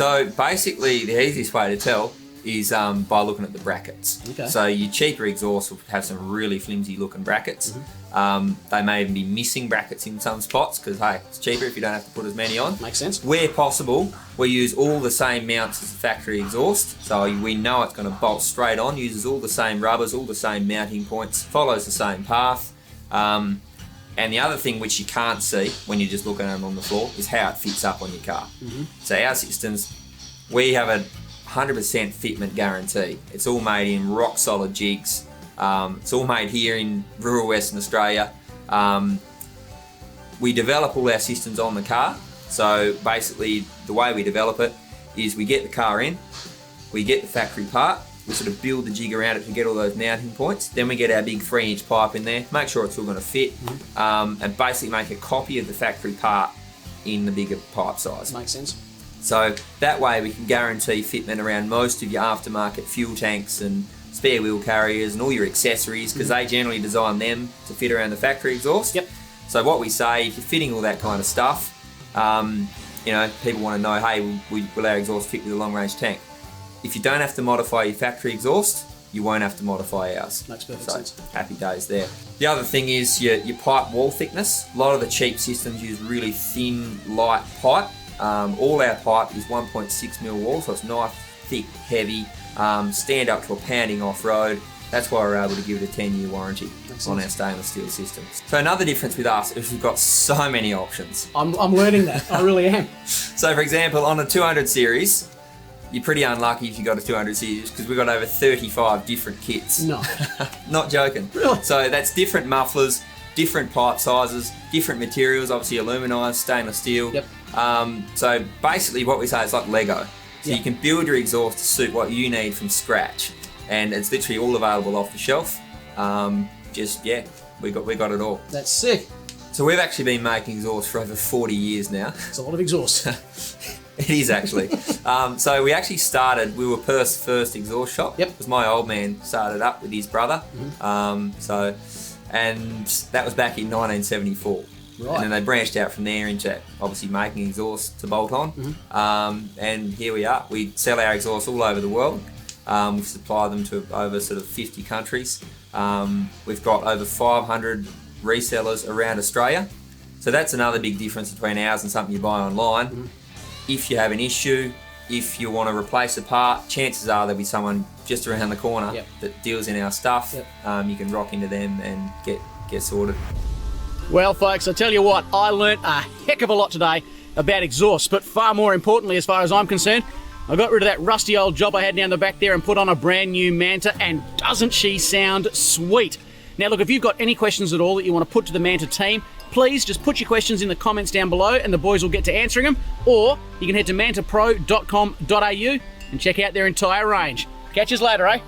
So basically, the easiest way to tell is by looking at the brackets. Okay. So your cheaper exhausts will have some really flimsy looking brackets. They may even be missing brackets in some spots because, hey, it's cheaper if you don't have to put as many on. Makes sense. Where possible, we use all the same mounts as the factory exhaust. So we know it's going to bolt straight on, uses all the same rubbers, all the same mounting points, follows the same path. And the other thing which you can't see when you're just looking at them on the floor is how it fits up on your car. So our systems, we have a 100% fitment guarantee. It's all made in rock solid jigs. It's all made here in rural Western Australia. We develop all our systems on the car. So basically the way we develop it is we get the car in, we get the factory part, we sort of build the jig around it to get all those mounting points. Then we get our big 3-inch pipe in there, make sure it's all going to fit, and basically make a copy of the factory part in the bigger pipe size. Makes sense. So that way we can guarantee fitment around most of your aftermarket fuel tanks and spare wheel carriers and all your accessories, because they generally design them to fit around the factory exhaust. Yep. So what we say, if you're fitting all that kind of stuff, you know, people want to know, hey, will our exhaust fit with a long range tank? If you don't have to modify your factory exhaust, you won't have to modify ours. Makes perfect So sense. happy days there. The other thing is your pipe wall thickness. A lot of the cheap systems use really thin, light pipe. All our pipe is 1.6mm wall, so it's nice, thick, heavy, stand up to a pounding off-road. That's why we're able to give it a 10-year warranty on our stainless steel systems. So another difference with us is we've got so many options. I'm learning that. I really am. So for example, on a 200 series, you're pretty unlucky if you got a 200 series because we've got over 35 different kits. No. Not joking. Really? So that's different mufflers, different pipe sizes, different materials, obviously aluminised, stainless steel. Yep. So basically what we say is like Lego. So Yeah. you can build your exhaust to suit what you need from scratch. And it's literally all available off the shelf. We got it all. That's sick. So we've actually been making exhaust for over 40 years now. It's a lot of exhaust. It is actually. So we actually started, we were Perth's first exhaust shop. Yep. Because my old man started up with his brother. And that was back in 1974. Right. And then they branched out from there into obviously making exhaust to bolt on. And here we are. We sell our exhaust all over the world. We supply them to over sort of 50 countries. We've got over 500 resellers around Australia. So that's another big difference between ours and something you buy online. If you have an issue, if you want to replace a part, chances are there'll be someone just around the corner that deals in our stuff. You can rock into them and get sorted. Well, folks, I tell you what, I learnt a heck of a lot today about exhaust, but far more importantly, as far as I'm concerned, I got rid of that rusty old job I had down the back there and put on a brand new Manta, and doesn't she sound sweet? Now look, if you've got any questions at all that you want to put to the Manta team, please just put your questions in the comments down below and the boys will get to answering them, or you can head to mantapro.com.au and check out their entire range. Catch us later, eh?